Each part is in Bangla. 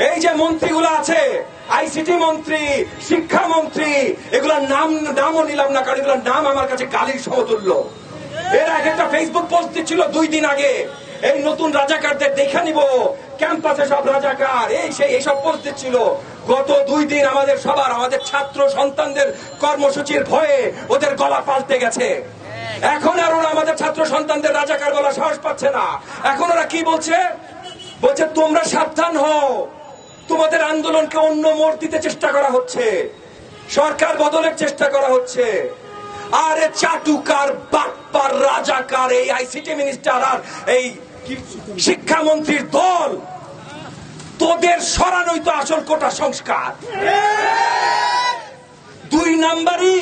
এই যে মন্ত্রীগুলো আছে, আইসিটি মন্ত্রী, শিক্ষামন্ত্রী, এগুলোর নামও নিলাম না, কারণ এগুলোর নাম আমার কাছে গালির সমতুল্য। এরা একটা ফেসবুক পোস্ট দিচ্ছিল 2 দিন আগে, এই নতুন রাজাকারদের দেখে নিব, ক্যাম্পাসে সব রাজাকার, এই সেই এইসব পোস্ট দিচ্ছিল। গত 2 দিন আমাদের ছাত্র সন্তানদের কর্মসূচির ভয়ে ওদের গলা পাল্টে গেছে। এখন আর ওরা আমাদের ছাত্র সন্তানদের রাজাকার বলা সাহস পাচ্ছে না। এখন ওরা কি বলছে? তোমরা সাবধান হও, তোমাদের আন্দোলনকে অন্য মোড় দিতে চেষ্টা করা হচ্ছে, সরকার বদলের চেষ্টা করা হচ্ছে। আরে চাটুকার, বাটপার, রাজাকার এই আইসিটি মিনিস্টার আর এই শিক্ষামন্ত্রীর দল, তোদের সরানোই তো আসল কোটা সংস্কার। 2 নাম্বারই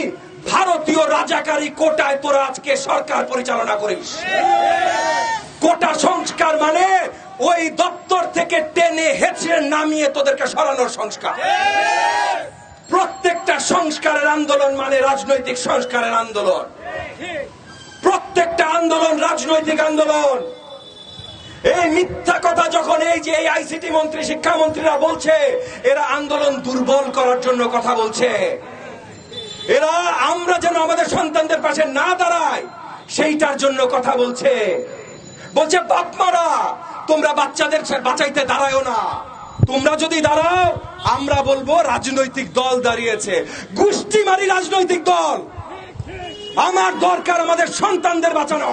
ভারতীয় রাজাকারী কোটায় তোরা আজকে সরকার পরিচালনা করিস। কোটা সংস্কার মানে ওই দপ্তর থেকে টেনে হেঁচড়ে নামিয়ে তোদেরকে সরানোর সংস্কার। প্রত্যেকটা সংস্কারের আন্দোলন মানে রাজনৈতিক সংস্কারের আন্দোলন। প্রত্যেকটা আন্দোলন রাজনৈতিক আন্দোলন। এই মিথ্যা কথা যখন এই যে আইসিটি মন্ত্রী, শিক্ষামন্ত্রীরা বলছে, এরা আন্দোলন দুর্বল করার জন্য কথা বলছে। এরা আমরা যেন আমাদের সন্তানদের পাশে না দাঁড়াই সেইটার জন্য কথা বলছে। বলছে বাপমারা, তোমরা বাচ্চাদের বাঁচাইতে দাঁড়ায়ও না, তোমরা যদি দাঁড়াও আমরা বলবো রাজনৈতিক দল দাঁড়িয়েছে। গোষ্ঠী মারি রাজনৈতিক দল। আমার দরকার আমাদের সন্তানদের বাঁচানো।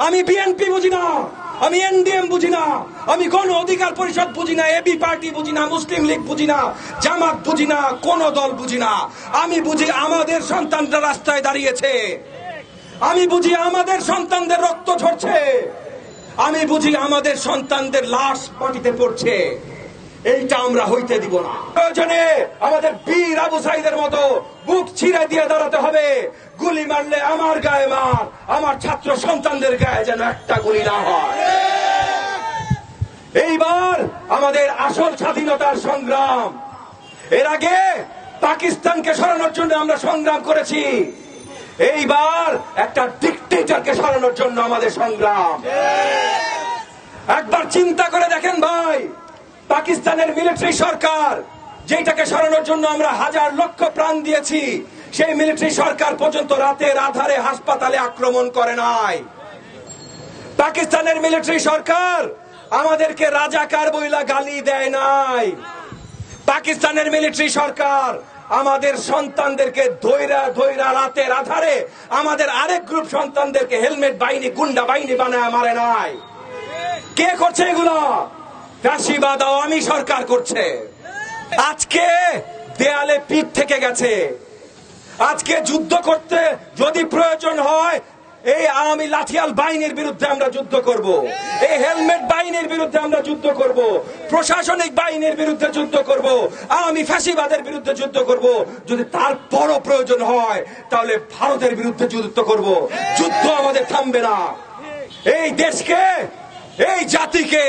আমি বিএনপি বুঝি না, আমি এনডিএম বুঝি না, আমি গণ অধিকার পরিষদ বুঝি না, এবি পার্টি বুঝি না, মুসলিম লীগ বুঝি না, জামাত বুঝি না, কোন দল বুঝি না। আমি বুঝি আমাদের সন্তানরা রাস্তায় দাঁড়িয়েছে, আমি বুঝি আমাদের সন্তানদের রক্ত ঝরছে, আমি বুঝি আমাদের সন্তানদের লাশ মাটিতে পড়ছে। এইটা আমরা হইতে দিব না। প্রয়োজনে আমাদের বীর আবু সাইদের মতো বুক ছিঁড়ে দিয়ে দাঁড়াতে হবে। গুলি মারলে আমার গায়ে মার, আমার ছাত্র সন্তানদের গায়ে যেন একটা গুলি না হয়। এইবার আমাদের আসল স্বাধীনতার সংগ্রাম। এর আগে পাকিস্তানকে সরানোর জন্য আমরা সংগ্রাম করেছি, এইবার একটা ডিক্টেটরকে সরানোর জন্য আমাদের সংগ্রাম। একবার চিন্তা করে দেখেন ভাই, পাকিস্তানের মিলিটারি সরকার, যেটাকে সরানোর জন্য আমরা হাজার লক্ষ প্রাণ দিয়েছি, সেই মিলিটারি সরকার পর্যন্ত রাতের আধারে হাসপাতালে আক্রমণ করে নাই। পাকিস্তানের মিলিটারি সরকার আমাদেরকে রাজাকার বইলা গালি দেয় নাই। পাকিস্তানের মিলিটারি সরকার আমাদের সন্তানদেরকে ধৈরা ধৈরা রাতের আধারে আমাদের আরেক গ্রুপ সন্তানদেরকে হেলমেট বাহিনী, গুন্ডা বাহিনী বানায় মারে নাই। কে করছে এগুলো? ফ্যাসিবাদ আওয়ামী সরকার করছে। আজকে দেয়ালে পিঠ থেকে গেছে। আজকে যুদ্ধ করতে যদি প্রয়োজন হয়, এই আওয়ামী লাঠিয়াল বাহিনীর বিরুদ্ধে আমরা যুদ্ধ করব, এই হেলমেট বাহিনীর বিরুদ্ধে আমরা যুদ্ধ করব, প্রশাসনিক বাহিনীর বিরুদ্ধে যুদ্ধ করব, আওয়ামী ফ্যাসিবাদের বিরুদ্ধে যুদ্ধ করব। যদি তার বড় প্রয়োজন হয় তাহলে ভারতের বিরুদ্ধে যুদ্ধ করব। যুদ্ধ আমাদের থামবে না। এই দেশকে, এই জাতিকে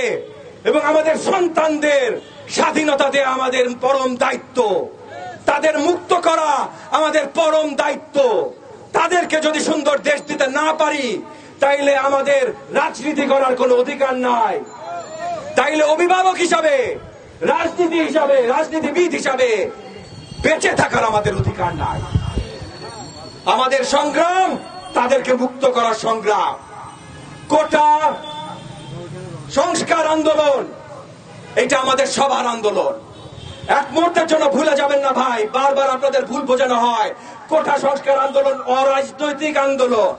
এবং আমাদের সন্তানদের স্বাধীনতা দেয়া আমাদের পরম দায়িত্ব। তাদের মুক্ত করা আমাদের পরম দায়িত্ব। তাদেরকে যদি সুন্দর দেশ দিতে না পারি, তাইলে আমাদের রাজনীতি করার কোনো অধিকার নাই। তাইলে অভিভাবক হিসাবে, রাজনীতি হিসাবে, রাজনীতিবিদ হিসাবে বেঁচে থাকার আমাদের অধিকার নাই। আমাদের সংগ্রাম তাদেরকে মুক্ত করার সংগ্রাম। কোটা সংস্কার আন্দোলন, এটা আমাদের সবার আন্দোলন। এক মুহূর্তের জন্য ভুলে যাবেন না ভাই, বারবার আপনাদের ভুল বোঝানো হয়। কোটা সংস্কার আন্দোলন অরাজনৈতিক আন্দোলন।